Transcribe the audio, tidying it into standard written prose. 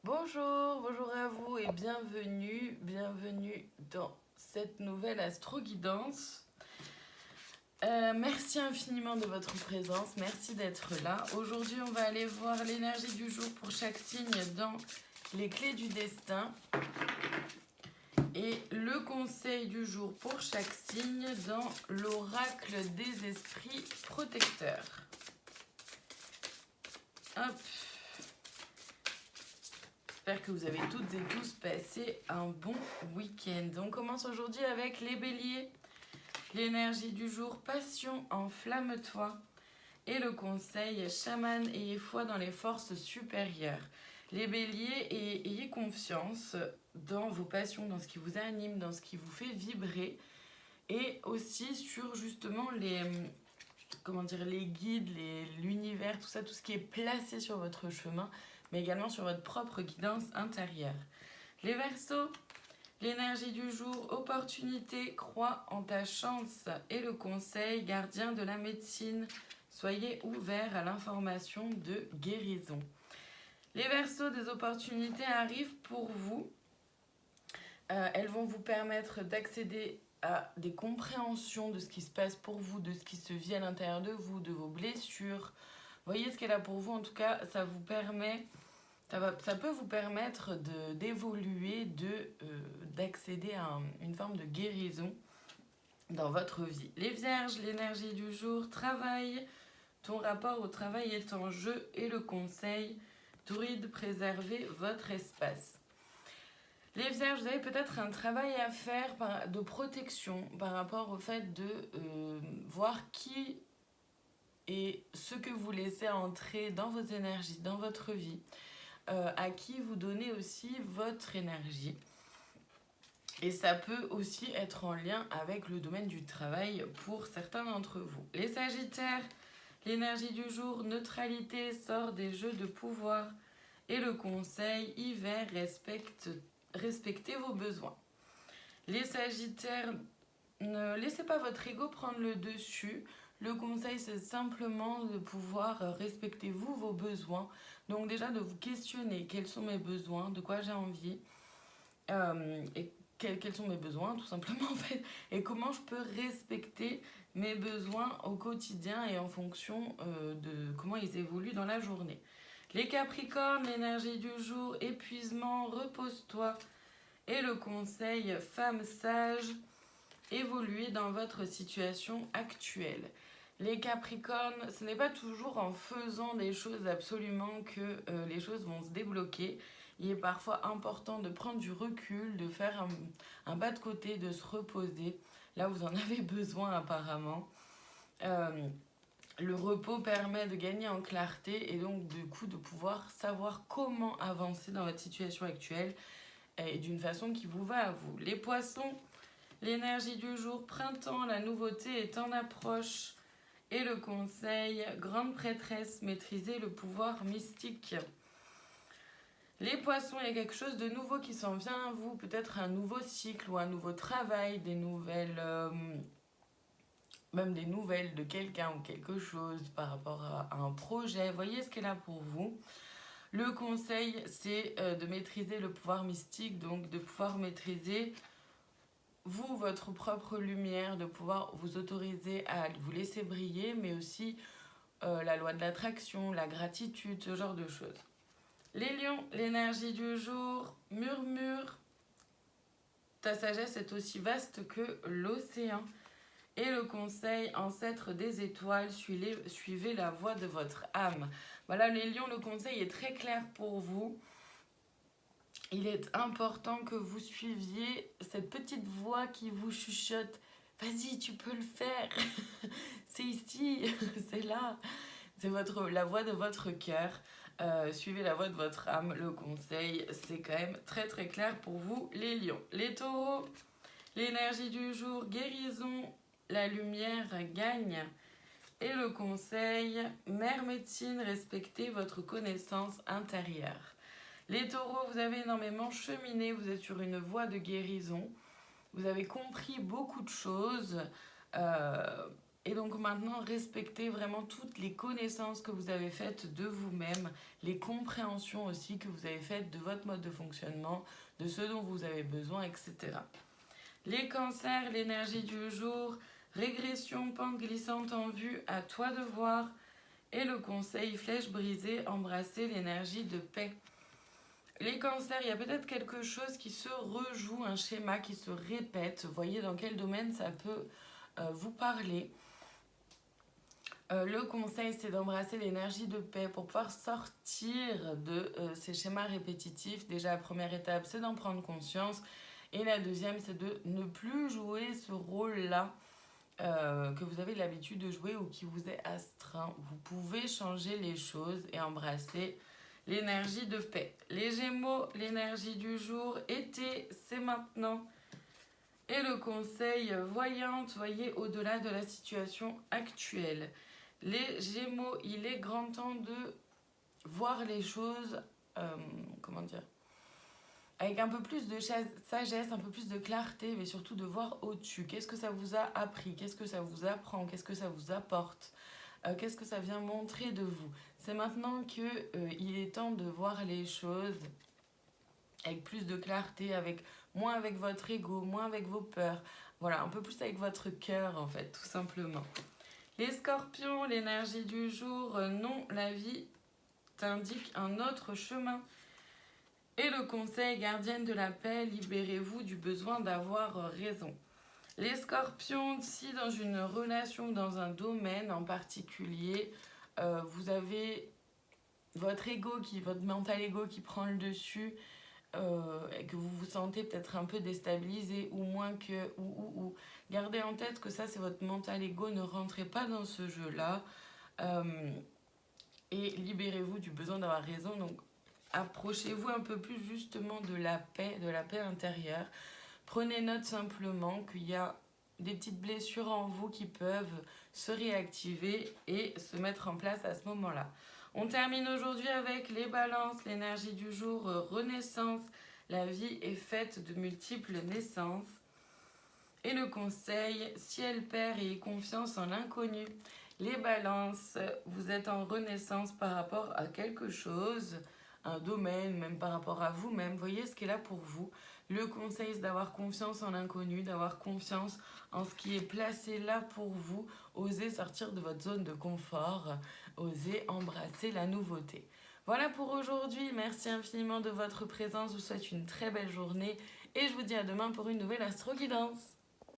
Bonjour, bonjour à vous et bienvenue dans cette nouvelle astro-guidance. Merci infiniment de votre présence, merci d'être là. Aujourd'hui, on va aller voir l'énergie du jour pour chaque signe dans les clés du destin et le conseil du jour pour chaque signe dans l'oracle des esprits protecteurs. Hop. J'espère que vous avez toutes et tous passé un bon week-end. On commence aujourd'hui avec les béliers. L'énergie du jour, passion, enflamme-toi. Et le conseil, chaman, ayez foi dans les forces supérieures. Les béliers, ayez confiance dans vos passions, dans ce qui vous anime, dans ce qui vous fait vibrer. Et aussi sur justement les guides, l'univers, tout ça, tout ce qui est placé sur votre chemin, mais également sur votre propre guidance intérieure. Les Verseaux, l'énergie du jour, opportunité, crois en ta chance. Et le conseil, gardien de la médecine, soyez ouverts à l'information de guérison. Les Verseaux, des opportunités arrivent pour vous. Elles vont vous permettre d'accéder à des compréhensions de ce qui se passe pour vous, de ce qui se vit à l'intérieur de vous, de vos blessures. Voyez ce qu'elle a pour vous, en tout cas, ça peut vous permettre d'évoluer, d'accéder à une forme de guérison dans votre vie. Les Vierges, l'énergie du jour, travail. Ton rapport au travail est en jeu et le conseil, druide, préservez votre espace. Les Vierges, vous avez peut-être un travail à faire de protection par rapport au fait de voir qui et ce que vous laissez entrer dans vos énergies, dans votre vie, à qui vous donnez aussi votre énergie. Et ça peut aussi être en lien avec le domaine du travail pour certains d'entre vous. Les Sagittaires, l'énergie du jour, neutralité, sort des jeux de pouvoir. Et le conseil, hiver, respectez vos besoins. Les Sagittaires, ne laissez pas votre ego prendre le dessus. Le conseil, c'est simplement de pouvoir respecter vos besoins. Donc déjà, de vous questionner, quels sont mes besoins, de quoi j'ai envie, et quels sont mes besoins, tout simplement, en fait, et comment je peux respecter mes besoins au quotidien et en fonction de comment ils évoluent dans la journée. Les Capricornes, l'énergie du jour, épuisement, repose-toi. Et le conseil, femme sage, évoluez dans votre situation actuelle. Les Capricornes, ce n'est pas toujours en faisant des choses absolument que les choses vont se débloquer. Il est parfois important de prendre du recul, de faire un pas de côté, de se reposer. Là, vous en avez besoin apparemment. Le repos permet de gagner en clarté et donc du coup de pouvoir savoir comment avancer dans votre situation actuelle et d'une façon qui vous va à vous. Les Poissons, l'énergie du jour, printemps, la nouveauté est en approche. Et le conseil, grande prêtresse, maîtrisez le pouvoir mystique. Les Poissons, il y a quelque chose de nouveau qui s'en vient à vous, peut-être un nouveau cycle ou un nouveau travail, des nouvelles, même des nouvelles de quelqu'un ou quelque chose par rapport à un projet. Voyez ce qu'elle a pour vous. Le conseil, c'est de maîtriser le pouvoir mystique, donc de pouvoir maîtriser vous, votre propre lumière, de pouvoir vous autoriser à vous laisser briller, mais aussi la loi de l'attraction, la gratitude, ce genre de choses. Les lions, l'énergie du jour, murmure. Ta sagesse est aussi vaste que l'océan. Et le conseil, ancêtre des étoiles, suivez la voie de votre âme. Voilà, les lions, le conseil est très clair pour vous. Il est important que vous suiviez cette petite voix qui vous chuchote. Vas-y, tu peux le faire. C'est ici, c'est là. C'est la voix de votre cœur. Suivez la voix de votre âme. Le conseil, c'est quand même très très clair pour vous, les lions. Les taureaux, l'énergie du jour, guérison, la lumière gagne. Et le conseil, mère médecine, respectez votre connaissance intérieure. Les taureaux, vous avez énormément cheminé, vous êtes sur une voie de guérison. Vous avez compris beaucoup de choses. Et donc maintenant, respectez vraiment toutes les connaissances que vous avez faites de vous-même, les compréhensions aussi que vous avez faites de votre mode de fonctionnement, de ce dont vous avez besoin, etc. Les cancers, l'énergie du jour, régression, pente glissante en vue, à toi de voir. Et le conseil, flèche brisée, embrasser l'énergie de paix. Les cancers, il y a peut-être quelque chose qui se rejoue, un schéma qui se répète. Voyez dans quel domaine ça peut vous parler. Le conseil, c'est d'embrasser l'énergie de paix pour pouvoir sortir de ces schémas répétitifs. Déjà, la première étape, c'est d'en prendre conscience. Et la deuxième, c'est de ne plus jouer ce rôle-là que vous avez l'habitude de jouer ou qui vous est astreint. Vous pouvez changer les choses et embrasser l'énergie de paix. Les Gémeaux, l'énergie du jour, été, c'est maintenant. Et le conseil, voyante, voyez au-delà de la situation actuelle. Les Gémeaux, il est grand temps de voir les choses, comment dire, avec un peu plus de sagesse, un peu plus de clarté, mais surtout de voir au-dessus. Qu'est-ce que ça vous a appris? Qu'est-ce que ça vous apprend? Qu'est-ce que ça vous apporte? Qu'est-ce que ça vient montrer de vous? C'est maintenant qu'il est temps de voir les choses avec plus de clarté, moins avec votre ego, moins avec vos peurs. Voilà, un peu plus avec votre cœur en fait, tout simplement. Les Scorpions, l'énergie du jour, non, la vie t'indique un autre chemin. Et le conseil, gardienne de la paix, libérez-vous du besoin d'avoir raison. Les Scorpions, si dans une relation, dans un domaine en particulier, vous avez votre mental ego qui prend le dessus, et que vous vous sentez peut-être un peu déstabilisé ou gardez en tête que ça c'est votre mental ego, ne rentrez pas dans ce jeu-là et libérez-vous du besoin d'avoir raison. Donc approchez-vous un peu plus justement de la paix intérieure. Prenez note simplement qu'il y a des petites blessures en vous qui peuvent se réactiver et se mettre en place à ce moment-là. On termine aujourd'hui avec les balances, l'énergie du jour, renaissance. La vie est faite de multiples naissances. Et le conseil, ciel, père et confiance en l'inconnu. Les balances, vous êtes en renaissance par rapport à quelque chose, un domaine, même par rapport à vous-même. Voyez ce qui est là pour vous. Le conseil, c'est d'avoir confiance en l'inconnu, d'avoir confiance en ce qui est placé là pour vous. Osez sortir de votre zone de confort, osez embrasser la nouveauté. Voilà pour aujourd'hui. Merci infiniment de votre présence. Je vous souhaite une très belle journée et je vous dis à demain pour une nouvelle astro-guidance.